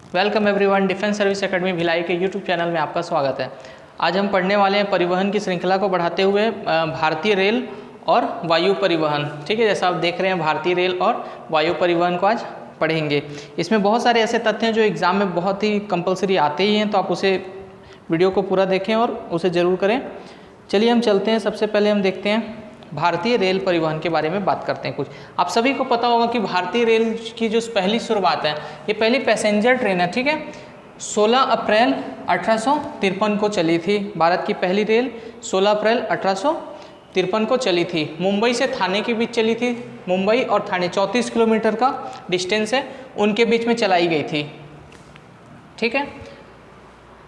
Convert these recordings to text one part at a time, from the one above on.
Welcome everyone, defence service academy Bhilai के YouTube channel में आपका स्वागत है। आज हम पढ़ने वाले हैं परिवहन की श्रृंखला को बढ़ाते हुए भारतीय रेल और वायु परिवहन। ठीक है, जैसा आप देख रहे हैं भारतीय रेल और वायु परिवहन को आज पढ़ेंगे। इसमें बहुत सारे ऐसे तथ्य हैं जो एग्ज़ाम में बहुत ही कंपलसरी आते ही हैं, तो आप उसे वीडियो को पूरा देखें और उसे ज़रूर करें। चलिए हम चलते हैं। सबसे पहले हम देखते हैं भारतीय रेल परिवहन के बारे में बात करते हैं। कुछ आप सभी को पता होगा कि भारतीय रेल की जो पहली शुरुआत है, ये पहली पैसेंजर ट्रेन है। ठीक है, 16 अप्रैल 1853 को चली थी। भारत की पहली रेल 16 अप्रैल 1853 को चली थी। मुंबई से थाने के बीच चली थी। मुंबई और थाने 34 किलोमीटर का डिस्टेंस है, उनके बीच में चलाई गई थी। ठीक है,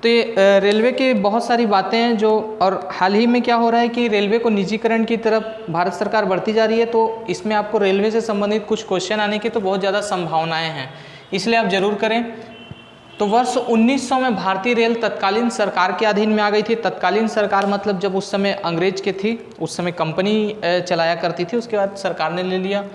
तो ये रेलवे की बहुत सारी बातें हैं जो, और हाल ही में क्या हो रहा है कि रेलवे को निजीकरण की तरफ भारत सरकार बढ़ती जा रही है, तो इसमें आपको रेलवे से संबंधित कुछ क्वेश्चन आने की तो बहुत ज़्यादा संभावनाएं हैं, इसलिए आप ज़रूर करें। तो वर्ष 1900 में भारतीय रेल तत्कालीन सरकार के अधीन में आ गई थी। तत्कालीन सरकार मतलब जब उस समय अंग्रेज के थी, उस समय कंपनी चलाया करती थी, उसके बाद सरकार ने ले लिया।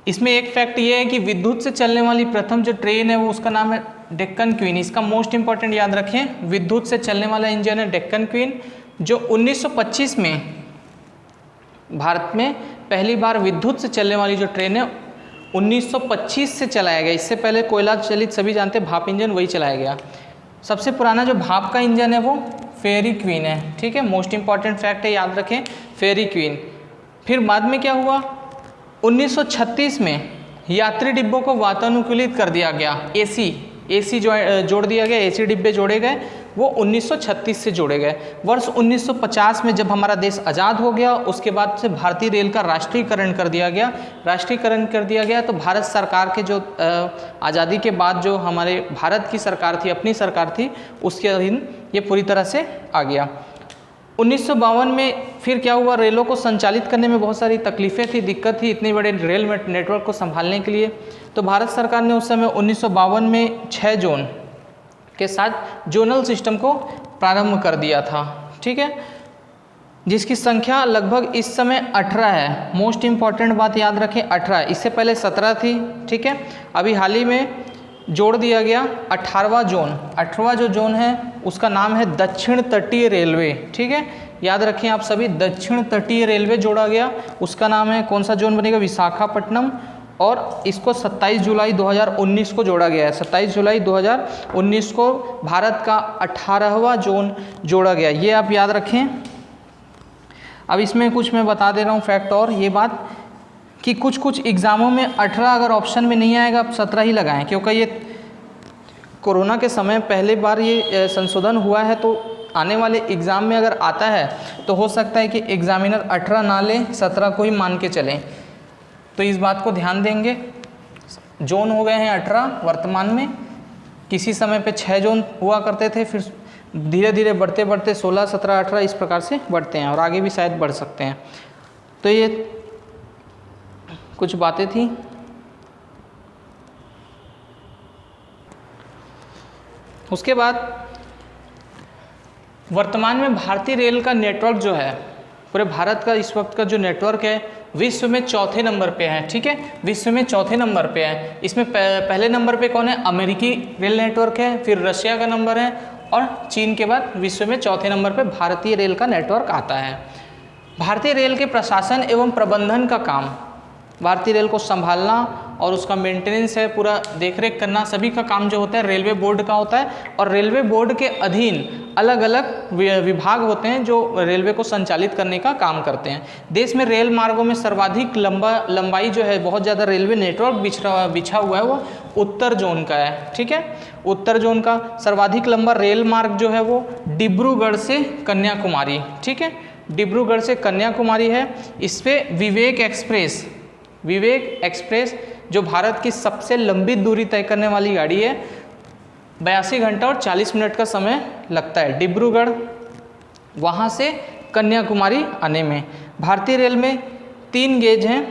इसमें एक फैक्ट ये है कि विद्युत से चलने वाली प्रथम जो ट्रेन है वो उसका नाम है डेक्कन क्वीन। इसका मोस्ट इंपॉर्टेंट याद रखें, विद्युत से चलने वाला इंजन है डेक्कन क्वीन, जो 1925 में भारत में पहली बार विद्युत से चलने वाली जो ट्रेन है 1925 से चलाया गया। इससे पहले कोयला चलित सभी जानते हैं भाप इंजन, वही चलाया गया। सबसे पुराना जो भाप का इंजन है वो फेरी क्वीन है। ठीक है, मोस्ट इंपॉर्टेंट फैक्ट है, याद रखें, फेरी क्वीन। फिर बाद में क्या हुआ, 1936 में यात्री डिब्बों को वातानुकूलित कर दिया गया। एसी जोड़ दिया गया, एसी डिब्बे जोड़े गए, वो 1936 से जोड़े गए। वर्ष 1950 में जब हमारा देश आज़ाद हो गया, उसके बाद से भारतीय रेल का राष्ट्रीयकरण कर दिया गया। राष्ट्रीयकरण कर दिया गया तो भारत सरकार के जो आज़ादी के बाद जो हमारे भारत की सरकार थी, अपनी सरकार थी, उसके अधीन ये पूरी तरह से आ गया। 1952 में फिर क्या हुआ, रेलों को संचालित करने में बहुत सारी तकलीफ़ें थी, दिक्कत थी इतने बड़े रेल नेटवर्क को संभालने के लिए। तो भारत सरकार ने उस समय 1952 में 6 जोन के साथ जोनल सिस्टम को प्रारंभ कर दिया था। ठीक है, जिसकी संख्या लगभग इस समय 18 है। मोस्ट इम्पॉर्टेंट बात याद रखें, 18। इससे पहले 17 थी। ठीक है, अभी हाल ही में जोड़ दिया गया 18वां जोन। 18वां जो जोन है उसका नाम है दक्षिण तटीय रेलवे। ठीक है, याद रखें आप सभी, दक्षिण तटीय रेलवे जोड़ा गया। उसका नाम है, कौन सा जोन बनेगा, विशाखापट्टनम, और इसको 27 जुलाई 2019 को जोड़ा गया है। 27 जुलाई 2019 को भारत का 18वां जोन जोड़ा गया, ये आप याद रखें। अब इसमें कुछ मैं बता दे रहा हूँ फैक्ट, और ये बात कि कुछ एग्ज़ामों में 18 अगर ऑप्शन में नहीं आएगा, आप 17 ही लगाएं, क्योंकि ये कोरोना के समय पहले बार ये संशोधन हुआ है। तो आने वाले एग्ज़ाम में अगर आता है तो हो सकता है कि एग्ज़ामिनर 18 ना ले, 17 को ही मान के चलें। तो इस बात को ध्यान देंगे। जोन हो गए हैं 18 वर्तमान में। किसी समय पे 6 जोन हुआ करते थे, फिर धीरे धीरे बढ़ते बढ़ते 16, 17, 18 इस प्रकार से बढ़ते हैं, और आगे भी शायद बढ़ सकते हैं। तो ये कुछ बातें थी। उसके बाद वर्तमान में भारतीय रेल का नेटवर्क जो है, पूरे भारत का इस वक्त का जो नेटवर्क है, विश्व में 4थे नंबर पे है। ठीक है, विश्व में 4थे नंबर पे है। इसमें पहले नंबर पे कौन है, अमेरिकी रेल नेटवर्क है, फिर रशिया का नंबर है, और चीन के बाद विश्व में 4थे नंबर पे भारतीय रेल का नेटवर्क आता है। भारतीय रेल के प्रशासन एवं प्रबंधन का काम, भारतीय रेल को संभालना और उसका मेंटेनेंस है, पूरा देखरेख करना, सभी का काम जो होता है रेलवे बोर्ड का होता है। और रेलवे बोर्ड के अधीन अलग अलग विभाग होते हैं जो रेलवे को संचालित करने का काम करते हैं। देश में रेल मार्गों में सर्वाधिक लंबाई जो है, बहुत ज़्यादा रेलवे नेटवर्क बिछा हुआ है, वो उत्तर जोन का है। ठीक है, उत्तर जोन का सर्वाधिक लंबा रेल मार्ग जो है वो डिब्रूगढ़ से कन्याकुमारी, ठीक है, डिब्रूगढ़ से कन्याकुमारी है। इस पर विवेक एक्सप्रेस जो भारत की सबसे लंबी दूरी तय करने वाली गाड़ी है, 82 घंटा और 40 मिनट का समय लगता है डिब्रूगढ़ वहाँ से कन्याकुमारी आने में। भारतीय रेल में 3 गेज हैं,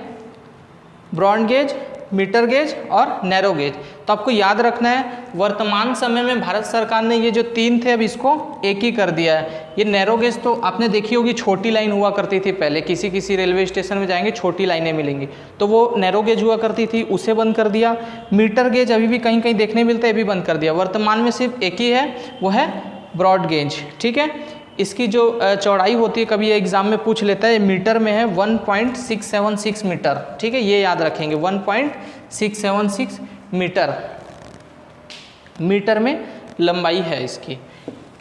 ब्रॉड गेज, मीटर गेज और नैरो गेज। तो आपको याद रखना है वर्तमान समय में भारत सरकार ने ये जो 3 थे अब इसको एक ही कर दिया है। ये नैरो गेज तो आपने देखी होगी, छोटी लाइन हुआ करती थी पहले, किसी किसी रेलवे स्टेशन में जाएंगे छोटी लाइनें मिलेंगी, तो वो नैरो गेज हुआ करती थी, उसे बंद कर दिया। मीटर गेज अभी भी कहीं कहीं देखने मिलता है, ये भी बंद कर दिया। वर्तमान में सिर्फ एक ही है, वो है ब्रॉड गेज। ठीक है, इसकी जो चौड़ाई होती है, कभी एग्जाम में पूछ लेता है, मीटर में है 1.676 मीटर। ठीक है, ये याद रखेंगे 1.676 मीटर में लंबाई है इसकी।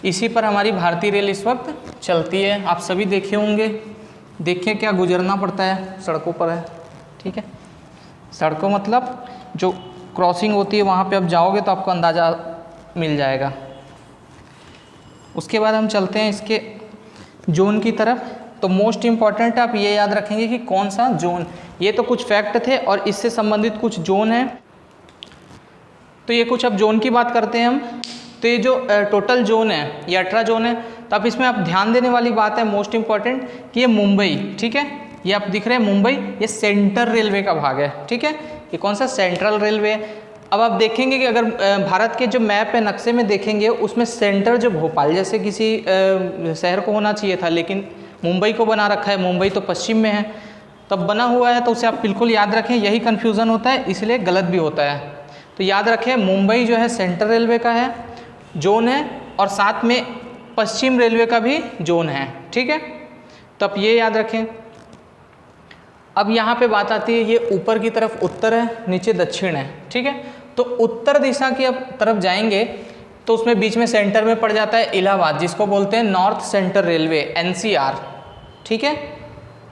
इसी पर हमारी भारतीय रेल इस वक्त चलती है। आप सभी देखे होंगे, देखिए क्या गुजरना पड़ता है, सड़कों पर है। ठीक है, सड़कों मतलब जो क्रॉसिंग होती है वहाँ पे आप जाओगे तो आपको अंदाज़ा मिल जाएगा। उसके बाद हम चलते हैं इसके जोन की तरफ। तो मोस्ट इम्पॉर्टेंट आप ये याद रखेंगे कि कौन सा जोन, ये तो कुछ फैक्ट थे और इससे संबंधित कुछ जोन है। तो ये कुछ अब जोन की बात करते हैं हम। तो ये जो टोटल जोन है ये 18 जोन है। तो अब इसमें आप ध्यान देने वाली बात है मोस्ट इम्पॉर्टेंट कि ये मुंबई, ठीक है, ये आप दिख रहे हैं मुंबई, ये सेंट्रल रेलवे का भाग है। ठीक है, ये कौन सा सेंट्रल रेलवे। अब आप देखेंगे कि अगर भारत के जो मैप है, नक्शे में देखेंगे, उसमें सेंटर जो भोपाल जैसे किसी शहर को होना चाहिए था, लेकिन मुंबई को बना रखा है। मुंबई तो पश्चिम में है, तब बना हुआ है, तो उसे आप बिल्कुल याद रखें। यही कन्फ्यूज़न होता है, इसलिए गलत भी होता है। तो याद रखें मुंबई जो है सेंट्रल रेलवे का है, जोन है, और साथ में पश्चिम रेलवे का भी जोन है। ठीक है, तो आप ये याद रखें। अब यहाँ पे बात आती है, ये ऊपर की तरफ उत्तर है, नीचे दक्षिण है। ठीक है, तो उत्तर दिशा की अब तरफ जाएंगे तो उसमें बीच में सेंटर में पड़ जाता है इलाहाबाद, जिसको बोलते हैं नॉर्थ सेंट्रल रेलवे, एनसीआर। ठीक है,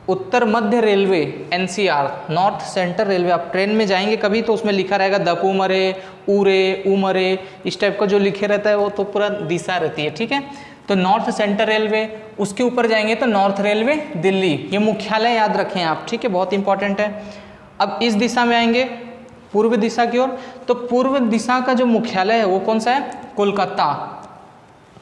उत्तर मध्य railway, NCR, north central railway. आप ट्रेन में जाएंगे कभी तो उसमें लिखा रहेगा दपुमरे, उरे, उमरे, इस टाइप का जो लिखे रहता है वो तो पूरा दिशा रहती है। ठीक है, तो नॉर्थ सेंट्रल रेलवे। उसके ऊपर जाएंगे तो नॉर्थ रेलवे दिल्ली, ये मुख्यालय याद रखें आप। ठीक है, बहुत इंपॉर्टेंट है। अब इस दिशा में आएंगे पूर्व दिशा की ओर, तो पूर्व दिशा का जो मुख्यालय है वो कौन सा है, Kolkata.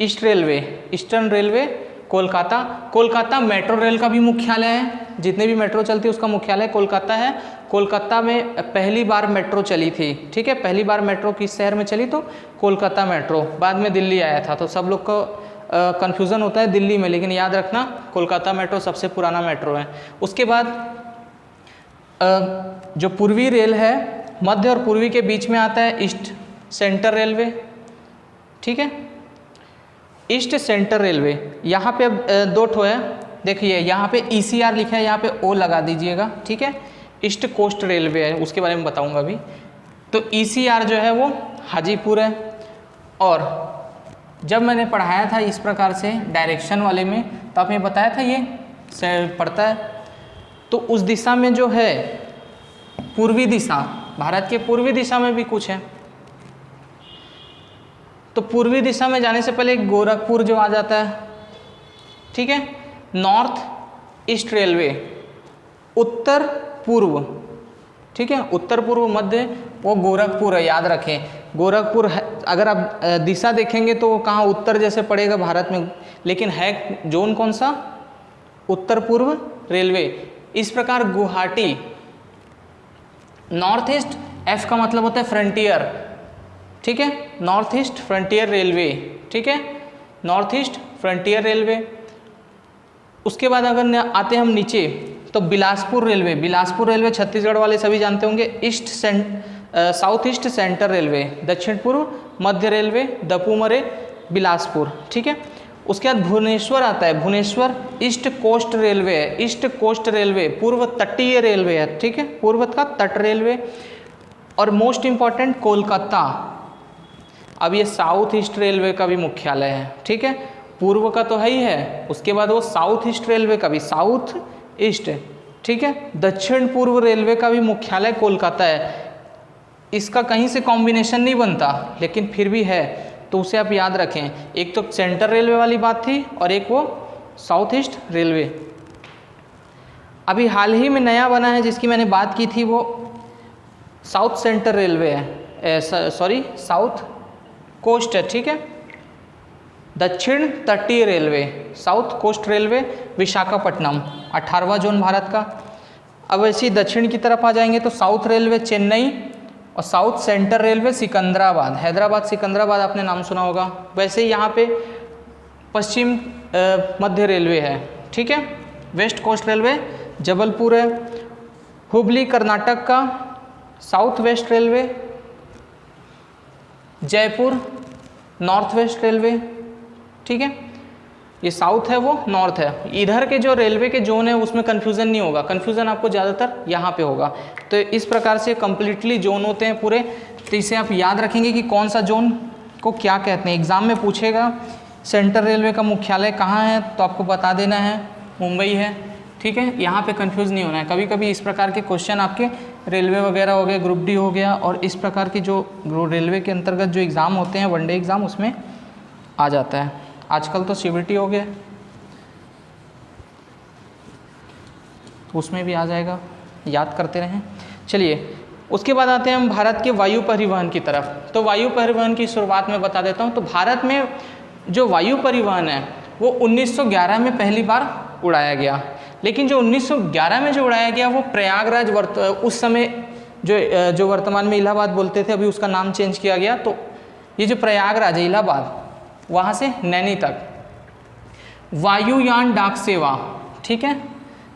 East railway, eastern railway, Kolkata. Kolkata metro rail का भी मुख्यालय है, जितने भी मेट्रो चलती है उसका मुख्यालय कोलकाता है। कोलकाता में पहली बार मेट्रो चली थी। ठीक है, पहली बार मेट्रो किस शहर में चली, तो कोलकाता मेट्रो। बाद में दिल्ली आया था, तो सब लोग को कन्फ्यूज़न होता है दिल्ली में, लेकिन याद रखना कोलकाता मेट्रो सबसे पुराना मेट्रो है। उसके बाद जो पूर्वी रेल है, मध्य और पूर्वी के बीच में आता है ईस्ट सेंट्रल रेलवे। ठीक है, ईस्ट सेंट्रल रेलवे। यहाँ पे अब 2 ठो है, देखिए यहाँ पे ECR लिखा है, यहाँ पे O लगा दीजिएगा। ठीक है, ईस्ट कोस्ट रेलवे है, उसके बारे में बताऊँगा अभी। तो ECR जो है वो हाजीपुर है। और जब मैंने पढ़ाया था इस प्रकार से डायरेक्शन वाले में, तो आपने बताया था ये पड़ता है। तो उस दिशा में जो है पूर्वी दिशा, भारत के पूर्वी दिशा में भी कुछ है। तो पूर्वी दिशा में जाने से पहले गोरखपुर जो आ जाता है। ठीक है, नॉर्थ ईस्ट रेलवे, उत्तर पूर्व। ठीक है, उत्तर पूर्व मध्य वो गोरखपुर है, याद रखें। गोरखपुर है, अगर आप दिशा देखेंगे तो कहाँ उत्तर जैसे पड़ेगा भारत में, लेकिन है जोन कौन सा, उत्तर पूर्व रेलवे। इस प्रकार गुवाहाटी, नॉर्थ ईस्ट, F का मतलब होता है फ्रंटियर। ठीक है, नॉर्थ ईस्ट फ्रंटियर रेलवे। ठीक है, नॉर्थ ईस्ट फ्रंटियर रेलवे। उसके बाद अगर आते हम नीचे तो बिलासपुर रेलवे। बिलासपुर रेलवे छत्तीसगढ़ वाले सभी जानते होंगे। साउथ ईस्ट सेंट्रल रेलवे, दक्षिण पूर्व मध्य रेलवे, दपुमरे, बिलासपुर। ठीक है, उसके बाद भुवनेश्वर आता है। भुवनेश्वर ईस्ट कोस्ट रेलवे है, ईस्ट कोस्ट रेलवे, पूर्व तटीय रेलवे है। ठीक है, पूर्व का तट रेलवे। और मोस्ट इम्पॉर्टेंट कोलकाता, अब ये साउथ ईस्ट रेलवे का भी मुख्यालय है। ठीक है, पूर्व का तो है ही है, उसके बाद वो साउथ ईस्ट रेलवे का भी, साउथ ईस्ट। ठीक है, दक्षिण पूर्व रेलवे का भी मुख्यालय कोलकाता है। इसका कहीं से कॉम्बिनेशन नहीं बनता, लेकिन फिर भी है, तो उसे आप याद रखें। एक तो सेंट्रल रेलवे वाली बात थी और एक वो साउथ ईस्ट रेलवे। अभी हाल ही में नया बना है जिसकी मैंने बात की थी, वो साउथ सेंट्रल रेलवे है, सॉरी साउथ कोस्ट है। ठीक है, दक्षिण तटीय railway, south coast railway, Visakhapatnam, 18वां जोन भारत का। अब ऐसे ही दक्षिण की तरफ आ जाएंगे तो साउथ रेलवे चेन्नई, और south central railway Secunderabad, Hyderabad Secunderabad आपने नाम सुना होगा। वैसे ही यहाँ पे पश्चिम मध्य रेलवे है, ठीक है। वेस्ट कोस्ट रेलवे जबलपुर है। हुबली कर्नाटक का south west railway. Jaipur north west railway, ठीक है। ये साउथ है, वो नॉर्थ है। इधर के जो रेलवे के जोन है उसमें कन्फ्यूज़न नहीं होगा, कन्फ्यूज़न आपको ज़्यादातर यहाँ पे होगा। तो इस प्रकार से कम्प्लीटली जोन होते हैं पूरे। तो इसे आप याद रखेंगे कि कौन सा जोन को क्या कहते हैं। एग्ज़ाम में पूछेगा सेंट्रल रेलवे का मुख्यालय कहाँ है, तो आपको बता देना है मुंबई है, ठीक है। यहाँ पे कंफ्यूज नहीं होना है। कभी कभी इस प्रकार के क्वेश्चन आपके रेलवे वगैरह हो गए, ग्रुप डी हो गया, और इस प्रकार के जो रेलवे के अंतर्गत जो एग्ज़ाम होते हैं, वनडे एग्ज़ाम, उसमें आ जाता है। आजकल तो सीबीटी हो गया तो उसमें भी आ जाएगा, याद करते रहें। चलिए उसके बाद आते हैं हम भारत के वायु परिवहन की तरफ। तो वायु परिवहन की शुरुआत में बता देता हूँ। तो भारत में जो वायु परिवहन है वो 1911 में पहली बार उड़ाया गया। लेकिन जो 1911 में जो उड़ाया गया वो प्रयागराज उस समय जो वर्तमान में इलाहाबाद बोलते थे, अभी उसका नाम चेंज किया गया। तो ये जो प्रयागराज है इलाहाबाद, वहाँ से नैनी तक वायुयान डाक सेवा, ठीक है,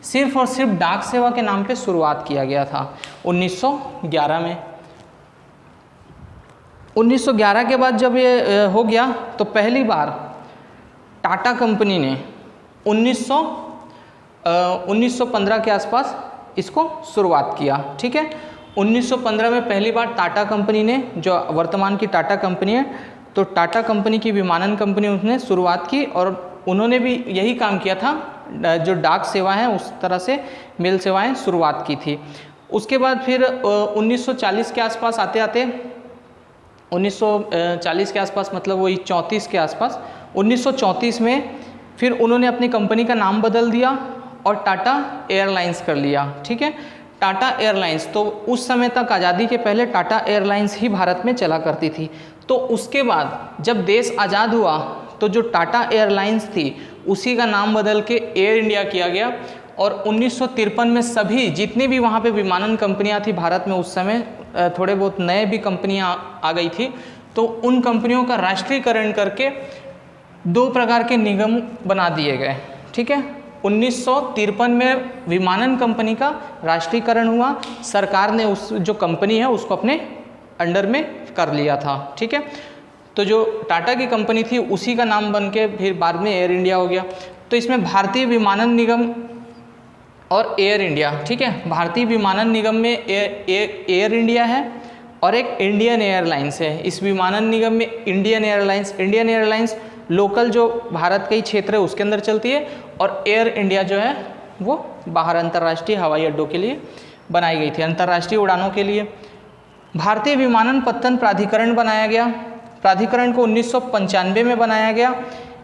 सिर्फ और सिर्फ डाक सेवा के नाम पे शुरुआत किया गया था 1911 में। 1911 के बाद जब ये हो गया तो पहली बार टाटा कंपनी ने 1915 के आसपास इसको शुरुआत किया, ठीक है। 1915 में पहली बार टाटा कंपनी ने, जो वर्तमान की टाटा कंपनी है, तो टाटा कंपनी की विमानन कंपनी उसने शुरुआत की और उन्होंने भी यही काम किया था, जो डाक सेवा है उस तरह से मेल सेवाएं शुरुआत की थी। उसके बाद फिर 1940 के आसपास आते आते 1940 के आसपास मतलब वही 34 के आसपास 1934 में फिर उन्होंने अपनी कंपनी का नाम बदल दिया और टाटा एयरलाइंस कर लिया, ठीक है। टाटा एयरलाइंस, तो उस समय तक आज़ादी के पहले टाटा एयरलाइंस ही भारत में चला करती थी। तो उसके बाद जब देश आज़ाद हुआ तो जो टाटा एयरलाइंस थी उसी का नाम बदल के एयर इंडिया किया गया। और 1953 में सभी जितनी भी वहाँ पे विमानन कंपनियाँ थी भारत में, उस समय थोड़े बहुत नए भी कंपनियाँ आ गई थी, तो उन कंपनियों का राष्ट्रीयकरण करके 2 प्रकार के निगम बना दिए गए, ठीक है। 1953 में विमानन कंपनी का राष्ट्रीयकरण हुआ, सरकार ने उस जो कंपनी है उसको अपने अंडर में कर लिया था, ठीक है। तो जो टाटा की कंपनी थी उसी का नाम बन के फिर बाद में एयर इंडिया हो गया। तो इसमें भारतीय विमानन निगम और एयर इंडिया, ठीक है। भारतीय विमानन निगम में एयर इंडिया है और एक इंडियन एयरलाइंस है। इस विमानन निगम में इंडियन एयरलाइंस लोकल जो भारत का ही क्षेत्र है उसके अंदर चलती है, और एयर इंडिया जो है वो बाहर अंतर्राष्ट्रीय हवाई अड्डों के लिए बनाई गई थी, अंतर्राष्ट्रीय उड़ानों के लिए। भारतीय विमानन पत्तन प्राधिकरण बनाया गया। प्राधिकरण को 1995 में बनाया गया।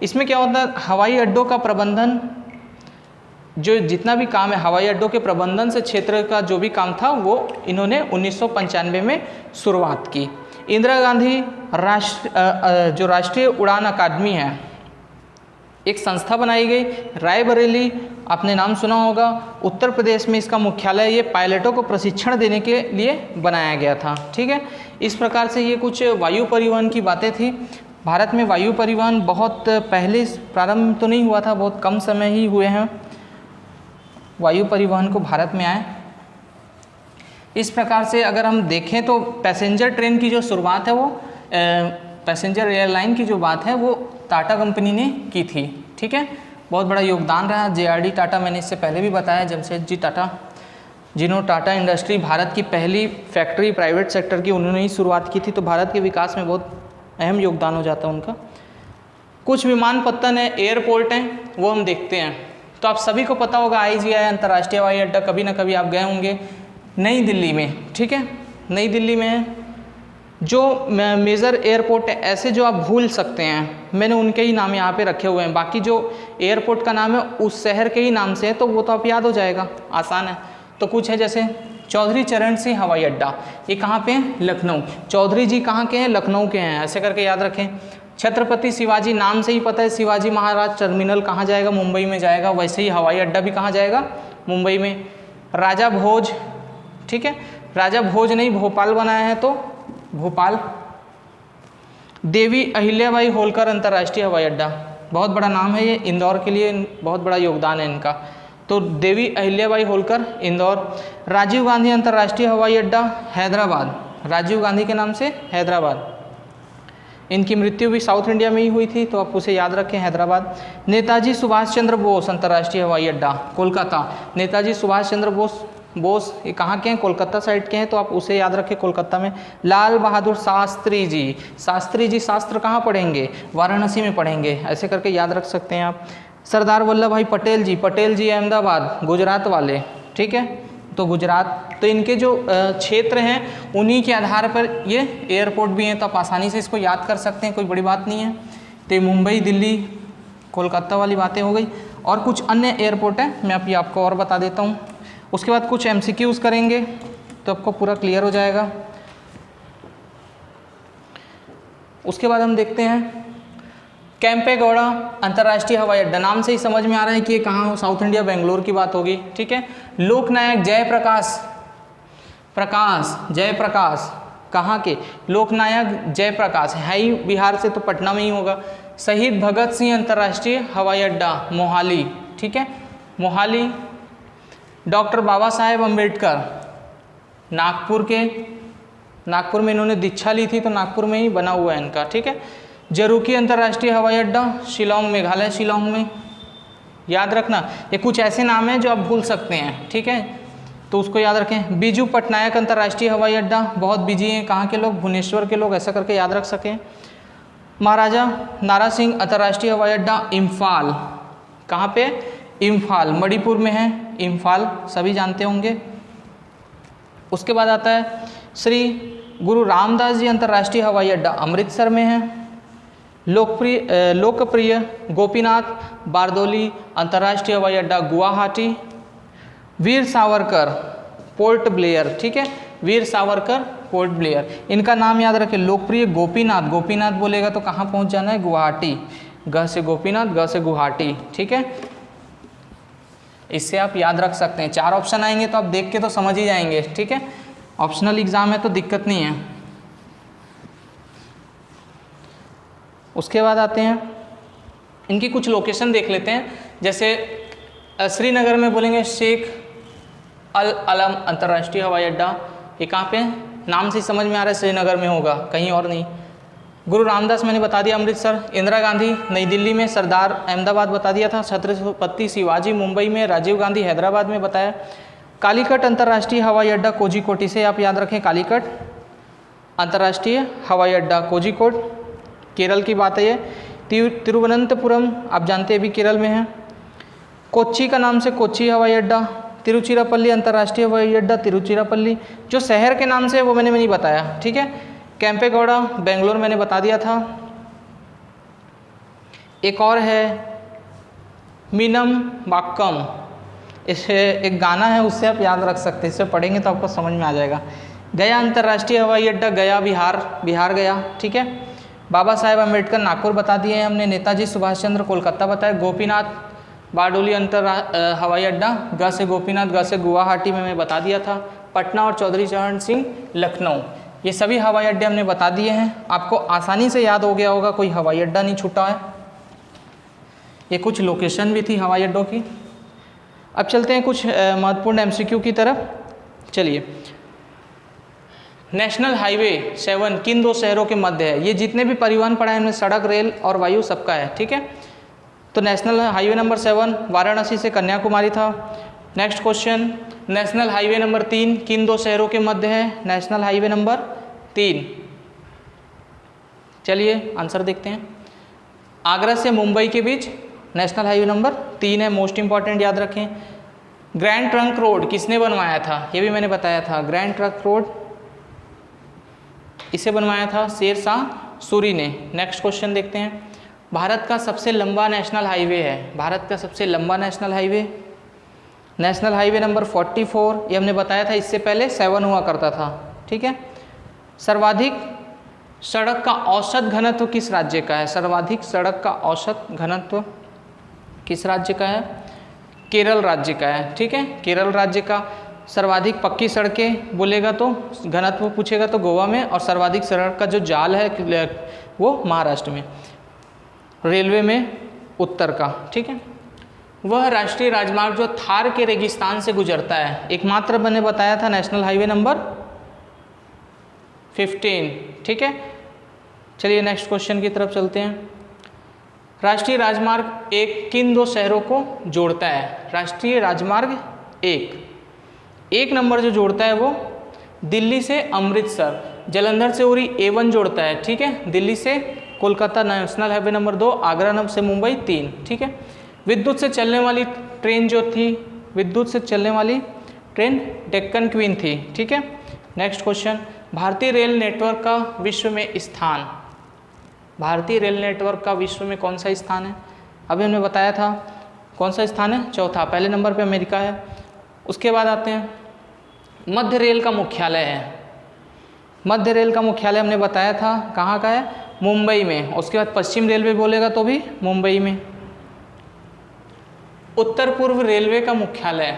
इसमें क्या होता है, हवाई अड्डों का प्रबंधन, जो जितना भी काम है हवाई अड्डों के प्रबंधन से क्षेत्र का जो भी काम था वो इन्होंने 1995 में शुरुआत की। इंदिरा गांधी जो राष्ट्रीय उड़ान अकादमी है, एक संस्था बनाई गई। रायबरेली आपने नाम सुना होगा, उत्तर प्रदेश में इसका मुख्यालय, ये पायलटों को प्रशिक्षण देने के लिए बनाया गया था, ठीक है। इस प्रकार से ये कुछ वायु परिवहन की बातें थी। भारत में वायु परिवहन बहुत पहले प्रारंभ तो नहीं हुआ था, बहुत कम समय ही हुए हैं वायु परिवहन को भारत में आए। इस प्रकार से अगर हम देखें तो पैसेंजर ट्रेन की जो शुरुआत है वो पैसेंजर एयरलाइन की जो बात है वो टाटा कंपनी ने की थी, ठीक है। बहुत बड़ा योगदान रहा JRD टाटा, मैंने इससे पहले भी बताया, जमशेदजी टाटा, जिन्होंने टाटा इंडस्ट्री भारत की पहली फैक्ट्री प्राइवेट सेक्टर की उन्होंने ही शुरुआत की थी, तो भारत के विकास में बहुत अहम योगदान हो जाता है उनका। कुछ विमानपत्तन है, एयरपोर्ट हैं, वो हम देखते हैं। तो आप सभी को पता होगा IGI अंतर्राष्ट्रीय हवाई अड्डा, कभी ना कभी आप गए होंगे, नई दिल्ली में, ठीक है। नई दिल्ली में जो मेजर एयरपोर्ट है ऐसे जो आप भूल सकते हैं, मैंने उनके ही नाम यहाँ पे रखे हुए हैं। बाकी जो एयरपोर्ट का नाम है उस शहर के ही नाम से है, तो वो तो आप याद हो जाएगा, आसान है। तो कुछ है जैसे चौधरी चरण सिंह हवाई अड्डा, ये कहाँ पे है, लखनऊ। चौधरी जी कहाँ के हैं, लखनऊ के हैं, ऐसे करके याद रखें। छत्रपति शिवाजी, नाम से ही पता है शिवाजी महाराज टर्मिनल कहाँ जाएगा, मुंबई में जाएगा, वैसे ही हवाई अड्डा भी कहाँ जाएगा, मुंबई में। राजा भोज, ठीक है। राजा भोज नहीं भोपाल बनाया है तो भोपाल। देवी अहिल्याबाई होलकर अंतर्राष्ट्रीय हवाई अड्डा, बहुत बड़ा नाम है ये, इंदौर के लिए बहुत बड़ा योगदान है इनका, तो देवी अहिल्याबाई होलकर इंदौर। राजीव गांधी अंतर्राष्ट्रीय हवाई अड्डा हैदराबाद, राजीव गांधी के नाम से हैदराबाद। इनकी मृत्यु भी साउथ इंडिया में ही हुई थी, तो आप उसे याद रखें, हैदराबाद। नेताजी सुभाष चंद्र बोस अंतर्राष्ट्रीय हवाई अड्डा कोलकाता, नेताजी सुभाष चंद्र बोस ये कहाँ के हैं, कोलकाता साइड के हैं, तो आप उसे याद रखें, कोलकाता में। लाल बहादुर शास्त्री जी शास्त्र कहाँ पढ़ेंगे, वाराणसी में पढ़ेंगे, ऐसे करके याद रख सकते हैं आप। सरदार वल्लभ भाई पटेल जी अहमदाबाद, गुजरात वाले, ठीक है, तो गुजरात। तो इनके जो क्षेत्र हैं उन्हीं के आधार पर ये एयरपोर्ट भी हैं, तो आप आसानी से इसको याद कर सकते हैं, कोई बड़ी बात नहीं है। तो मुंबई, दिल्ली, कोलकाता वाली बातें हो गई, और कुछ अन्य एयरपोर्ट हैं, मैं अभी आपको और बता देता हूँ। उसके बाद कुछ MCQs करेंगे तो आपको पूरा क्लियर हो जाएगा। उसके बाद हम देखते हैं कैंपेगौड़ा अंतर्राष्ट्रीय हवाई अड्डा, नाम से ही समझ में आ रहा है कि ये कहाँ हो, साउथ इंडिया, बेंगलोर की बात होगी, ठीक है। लोकनायक जयप्रकाश कहाँ के, लोकनायक जयप्रकाश है ही बिहार से, तो पटना में ही होगा। शहीद भगत सिंह अंतर्राष्ट्रीय हवाई अड्डा मोहाली, ठीक है, मोहाली। डॉक्टर बाबा साहेब अम्बेडकर नागपुर में इन्होंने दीक्षा ली थी, तो नागपुर में ही बना हुआ है इनका, ठीक है। जरूकी अंतर्राष्ट्रीय हवाई अड्डा शिलोंग, मेघालय, शिलोंग में, याद रखना। ये कुछ ऐसे नाम हैं जो आप भूल सकते हैं, ठीक है, तो उसको याद रखें। बीजू पटनायक अंतर्राष्ट्रीय हवाई अड्डा, बहुत बिजी हैं, कहाँ के लोग, भुवनेश्वर के लोग, ऐसा करके याद रख सकें। महाराजा नारा सिंह अंतर्राष्ट्रीय हवाई अड्डा इम्फाल, कहाँ पे, इम्फाल, मणिपुर में है इम्फाल, सभी जानते होंगे। उसके बाद आता है श्री गुरु रामदास जी अंतर्राष्ट्रीय हवाई अड्डा, अमृतसर में है। लोकप्रिय गोपीनाथ बारदोली अंतर्राष्ट्रीय हवाई अड्डा गुवाहाटी। वीर सावरकर पोर्ट ब्लेयर, ठीक है, वीर सावरकर पोर्ट ब्लेयर, इनका नाम याद रखें। लोकप्रिय गोपीनाथ बोलेगा तो कहाँ पहुँच जाना है, गुवाहाटी, ग से गोपीनाथ, ग से गुवाहाटी, ठीक है, इससे आप याद रख सकते हैं। 4 ऑप्शन आएंगे तो आप देख के तो समझ ही जाएंगे, ठीक है, ऑप्शनल एग्जाम है तो दिक्कत नहीं है। उसके बाद आते हैं इनकी कुछ लोकेशन देख लेते हैं, जैसे श्रीनगर में बोलेंगे शेख अल आलम अंतर्राष्ट्रीय हवाई अड्डा, ये कहाँ पे, नाम से समझ में आ रहा है श्रीनगर में होगा, कहीं और नहीं। गुरु रामदास मैंने बता दिया अमृतसर। इंदिरा गांधी नई दिल्ली में, सरदार अहमदाबाद बता दिया था, छत्रपति शिवाजी मुंबई में, राजीव गांधी हैदराबाद में बताया। कालीकट अंतर्राष्ट्रीय हवाई अड्डा कोझिकोड, से आप याद रखें, कालीकट अंतर्राष्ट्रीय हवाई अड्डा कोझिकोड, केरल की बात है ये। तिरुवनंतपुरम आप जानते हैं भी केरल में है। कोच्चि का नाम से कोच्चि हवाई अड्डा। तिरुचिरापल्ली अंतर्राष्ट्रीय हवाई अड्डा तिरुचिरापल्ली, जो शहर के नाम से है वो मैंने नहीं बताया, ठीक है। कैंपेगौड़ा बेंगलोर मैंने बता दिया था। एक और है मीनम बाक्कम, इसे एक गाना है, उससे आप याद रख सकते हैं, इसे पढ़ेंगे तो आपको समझ में आ जाएगा। गया अंतर्राष्ट्रीय हवाई अड्डा, गया बिहार गया, ठीक है। बाबा साहेब अम्बेडकर नागपुर बता दिए हैं हमने। नेताजी सुभाष चंद्र कोलकाता बताया। गोपीनाथ बारडोली हवाई अड्डा, ग से गोपीनाथ, ग से गुवाहाटी में मैं बता दिया था। पटना और चौधरी चरण सिंह लखनऊ, ये सभी हवाई अड्डे हमने बता दिए हैं। आपको आसानी से याद हो गया होगा, कोई हवाई अड्डा नहीं छूटा है। ये कुछ लोकेशन भी थी हवाई अड्डों की। अब चलते हैं कुछ महत्वपूर्ण MCQ की तरफ। चलिए, नेशनल हाईवे 7 किन 2 शहरों के मध्य है? ये जितने भी परिवहन पढ़ा है इनमें सड़क, रेल और वायु सबका है, ठीक है। तो नेशनल हाईवे नंबर 7 वाराणसी से कन्याकुमारी था। Next question, national highway number 3 किन 2 शहरों के मध्य है? नेशनल हाईवे नंबर 3, चलिए आंसर देखते हैं। आगरा से मुंबई के बीच नेशनल हाईवे नंबर 3 है, मोस्ट इंपॉर्टेंट याद रखें। ग्रैंड ट्रंक रोड किसने बनवाया था? ये भी मैंने बताया था। ग्रैंड ट्रंक रोड इसे बनवाया था शेर शाह सूरी ने। नेक्स्ट क्वेश्चन देखते हैं। भारत का सबसे लंबा नेशनल हाईवे है, भारत का सबसे लंबा national highway national highway number 44, ये हमने बताया था, इससे पहले 7 हुआ करता था, ठीक है। सर्वाधिक सड़क का औसत घनत्व किस राज्य का है? सर्वाधिक सड़क का औसत घनत्व किस राज्य का है? केरल राज्य का है, ठीक है, केरल राज्य का। सर्वाधिक पक्की सड़कें बोलेगा तो घनत्व पूछेगा तो गोवा में, और सर्वाधिक सड़क का जो जाल है वो महाराष्ट्र में। रेलवे में उत्तर का, ठीक है। वह राष्ट्रीय राजमार्ग जो थार के रेगिस्तान से गुजरता है, एकमात्र मैंने बताया था नेशनल हाईवे नंबर 15, ठीक है। चलिए नेक्स्ट क्वेश्चन की तरफ चलते हैं। राष्ट्रीय राजमार्ग एक किन दो शहरों को जोड़ता है? राष्ट्रीय राजमार्ग एक नंबर जो जोड़ता है वो दिल्ली से अमृतसर, जलंधर से उरी A1 जोड़ता है, ठीक है। दिल्ली से Kolkata national highway number 2, Agra से मुंबई 3, ठीक है। विद्युत से चलने वाली ट्रेन जो थी, विद्युत से चलने वाली ट्रेन डेक्कन क्वीन थी, ठीक है। नेक्स्ट क्वेश्चन, भारतीय रेल नेटवर्क का विश्व में स्थान। भारतीय रेल नेटवर्क का विश्व में कौन सा स्थान है? अभी हमने बताया था कौन सा स्थान है, चौथा। पहले नंबर पे अमेरिका है। उसके बाद आते हैं मध्य रेल का मुख्यालय है। मध्य रेल का मुख्यालय हमने बताया था कहाँ का है, मुंबई में। उसके बाद पश्चिम रेलवे बोलेगा तो भी मुंबई में। उत्तर पूर्व रेलवे का मुख्यालय,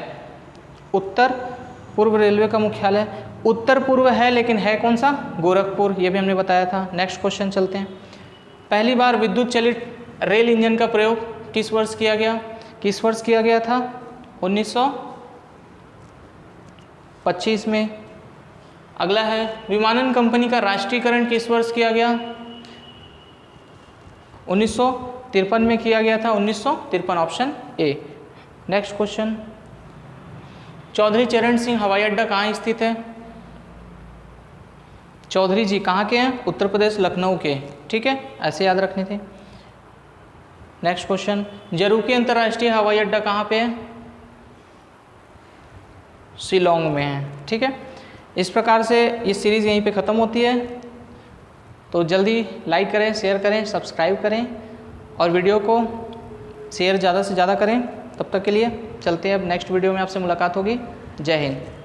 उत्तर पूर्व रेलवे का मुख्यालय उत्तर पूर्व है, लेकिन है कौन सा, गोरखपुर, ये भी हमने बताया था। नेक्स्ट क्वेश्चन चलते हैं। पहली बार विद्युत चलित रेल इंजन का प्रयोग किस वर्ष किया गया? किस वर्ष किया गया था? 1925 में। अगला है विमानन कंपनी का राष्ट्रीयकरण किस वर्ष किया गया? 1953 में किया गया था, 1953, option A. Next question, Chaudhary Charan Singh हवाई अड्डा कहाँ स्थित है? चौधरी जी कहाँ के हैं? उत्तर प्रदेश, लखनऊ के, ठीक है, ऐसे याद रखने थे। नेक्स्ट क्वेश्चन, जरूकी अंतर्राष्ट्रीय हवाई अड्डा कहाँ पे है? शिलोंग में है, ठीक है। इस प्रकार से ये सीरीज़ यहीं पे ख़त्म होती है। तो जल्दी लाइक करें, शेयर करें, सब्सक्राइब करें और वीडियो को शेयर ज़्यादा से ज़्यादा करें। तब तक के लिए चलते हैं, अब नेक्स्ट वीडियो में आपसे मुलाकात होगी। जय हिंद।